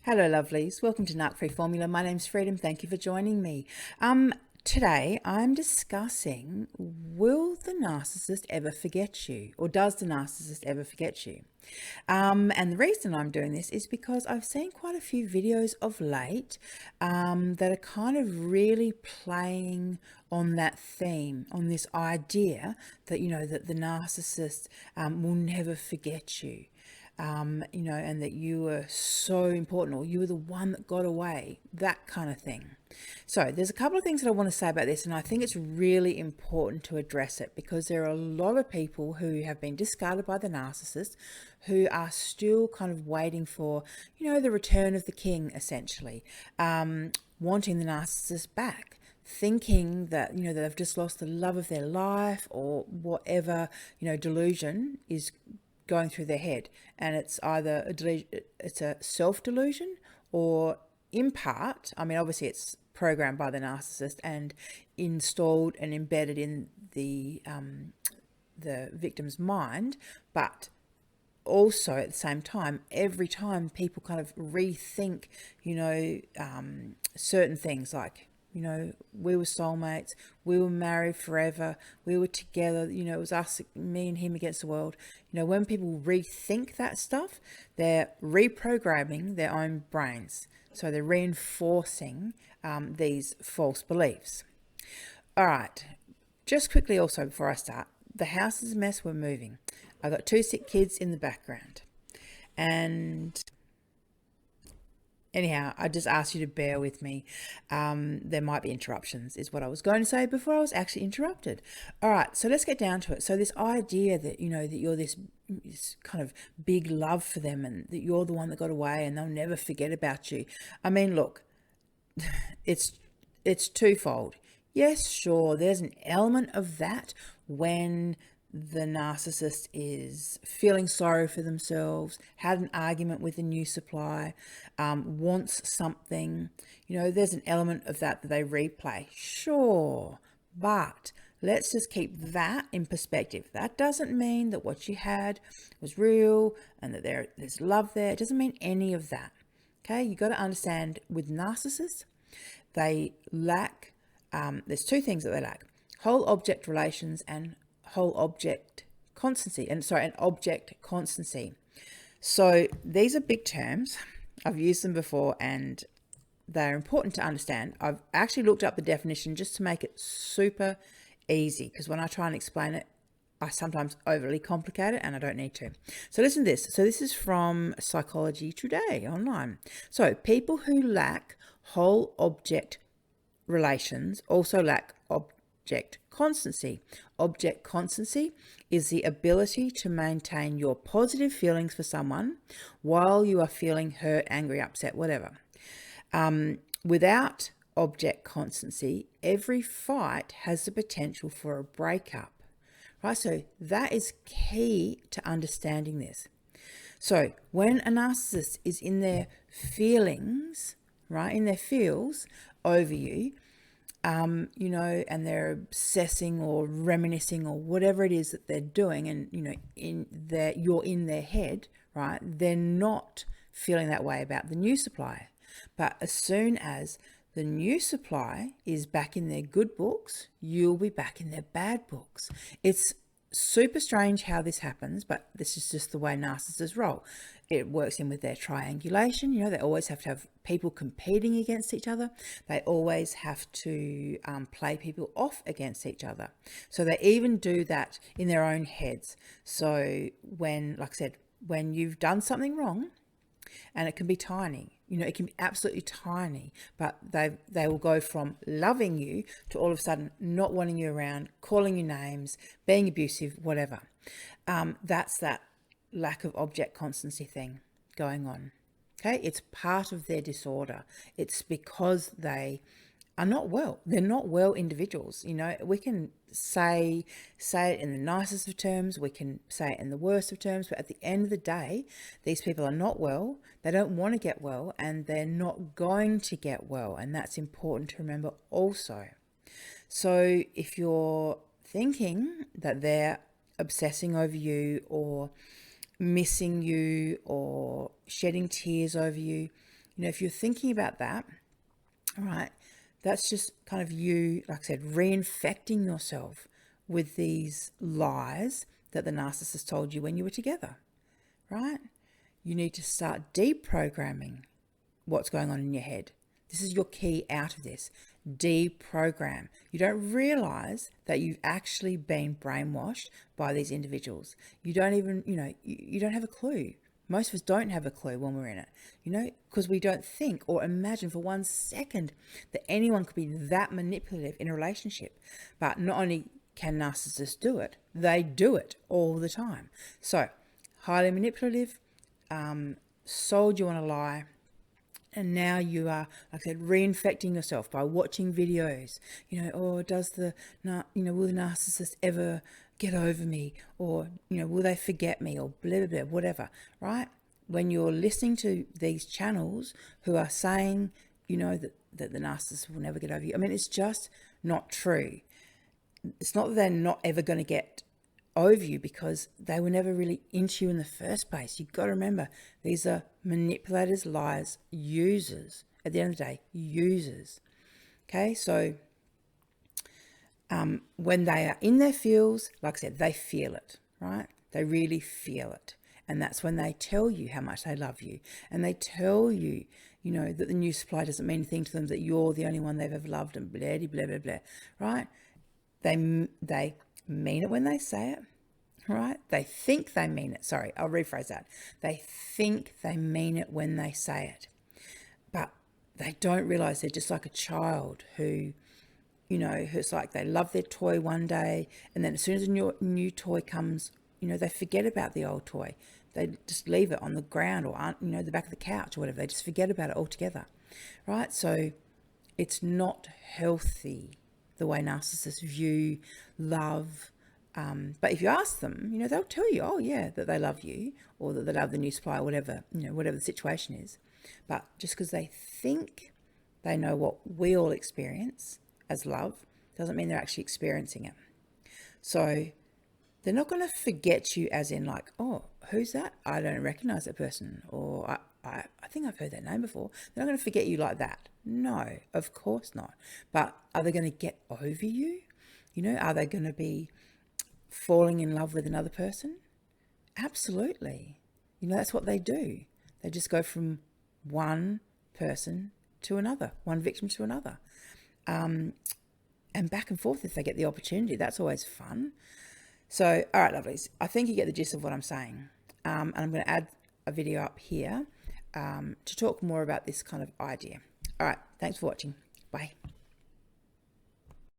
Hello lovelies, welcome to Narc Free Formula. My name's Freedom, thank you for joining me. Today I'm discussing, will the narcissist ever forget you, or does the narcissist ever forget you? And the reason I'm doing this is because I've seen quite a few videos of late that are kind of really playing on that theme, on this idea that, that the narcissist will never forget you. And that you were so important, or you were the one that got away, that kind of thing. So there's a couple of things that I want to say about this, and I think it's really important to address it because there are a lot of people who have been discarded by the narcissist who are still kind of waiting for, the return of the king, essentially, wanting the narcissist back, thinking that that they've just lost the love of their life, or whatever delusion is going through their head. And it's either it's a self-delusion, or in part, obviously it's programmed by the narcissist and installed and embedded in the victim's mind, but also at the same time, every time people kind of rethink certain things, like we were soulmates, we were married forever, we were together, it was us, me and him against the world. When people rethink that stuff, they're reprogramming their own brains. So they're reinforcing these false beliefs. All right, just quickly also before I start, the house is a mess, we're moving. I've got 2 sick kids in the background. And anyhow, I just ask you to bear with me. There might be interruptions, is what I was going to say before I was actually interrupted. All right, so let's get down to it. So this idea that, that you're this kind of big love for them, and that you're the one that got away and they'll never forget about you. Look, it's twofold. Yes, sure, there's an element of that when the narcissist is feeling sorry for themselves, had an argument with a new supply, wants something, there's an element of that they replay. Sure, but let's just keep that in perspective. That doesn't mean that what you had was real and that there's love there. It doesn't mean any of that. Okay, you got to understand, with narcissists, they lack, there's 2 things that they lack: whole object relations and whole object constancy, and object constancy. So these are big terms. I've used them before and they're important to understand. I've actually looked up the definition just to make it super easy, because when I try and explain it, I sometimes overly complicate it, and I don't need to. So listen to this. So this is from Psychology Today online. So people who lack whole object relations also lack object constancy. Object constancy is the ability to maintain your positive feelings for someone while you are feeling hurt, angry, upset, whatever. Without object constancy, every fight has the potential for a breakup. Right? So that is key to understanding this. So when a narcissist is in their feelings, right, in their feels over you, and they're obsessing or reminiscing or whatever it is that they're doing, and you're in their head, right? They're not feeling that way about the new supply. But as soon as the new supply is back in their good books, you'll be back in their bad books. It's super strange how this happens, but this is just the way narcissists roll. It works in with their triangulation. They always have to have people competing against each other. They always have to play people off against each other. So they even do that in their own heads. So when, like I said, when you've done something wrong, and it can be tiny, it can be absolutely tiny, but they will go from loving you to all of a sudden not wanting you around, calling you names, being abusive, whatever. That's that lack of object constancy thing going on. Okay, it's part of their disorder. It's because they are not well. They're not well individuals. We can say it in the nicest of terms, we can say it in the worst of terms, but at the end of the day, these people are not well. They don't want to get well, and they're not going to get well. And that's important to remember also. So if you're thinking that they're obsessing over you, or missing you, or shedding tears over you, if you're thinking about that, all right, that's just kind of you, like I said, reinfecting yourself with these lies that the narcissist told you when you were together, right? You need to start deprogramming what's going on in your head. This is your key out of this. Deprogram. You don't realize that you've actually been brainwashed by these individuals. You don't even, you don't have a clue. Most of us don't have a clue when we're in it, because we don't think or imagine for 1 second that anyone could be that manipulative in a relationship. But not only can narcissists do it, they do it all the time. So, highly manipulative, sold you on a lie, and now you are, like I said, reinfecting yourself by watching videos. Will the narcissist ever get over me? Or, will they forget me? Or blah, blah, blah, whatever, right? When you're listening to these channels who are saying, that the narcissist will never get over you. I mean, it's just not true. It's not that they're not ever going to get over you, because they were never really into you in the first place. You've got to remember, these are manipulators, liars, users. At the end of the day, users. Okay, so when they are in their feels, like I said, they feel it, right? They really feel it. And that's when they tell you how much they love you. And they tell you, that the new supply doesn't mean anything to them, that you're the only one they've ever loved, and blah, blah, blah, blah, right? They mean it when they say it, right? They think they mean it. Sorry, I'll rephrase that. They think they mean it when they say it. But they don't realize they're just like a child who, who's like they love their toy one day, and then as soon as a new toy comes, they forget about the old toy. They just leave it on the ground or, the back of the couch or whatever. They just forget about it altogether, right? So it's not healthy the way narcissists view love. But if you ask them, they'll tell you, oh yeah, that they love you, or that they love the new supply, or whatever, whatever the situation is. But just because they think they know what we all experience as love doesn't mean they're actually experiencing it. So they're not going to forget you as in like, oh, who's that? I don't recognize that person. Or I think I've heard that name before. They're not going to forget you like that. No, of course not. But are they going to get over you? Are they going to be falling in love with another person? Absolutely. That's what they do. They just go from one person to another, one victim to another. And back and forth if they get the opportunity. That's always fun. So, all right, lovelies. I think you get the gist of what I'm saying. And I'm going to add a video up here to talk more about this kind of idea. All right. Thanks for watching. Bye.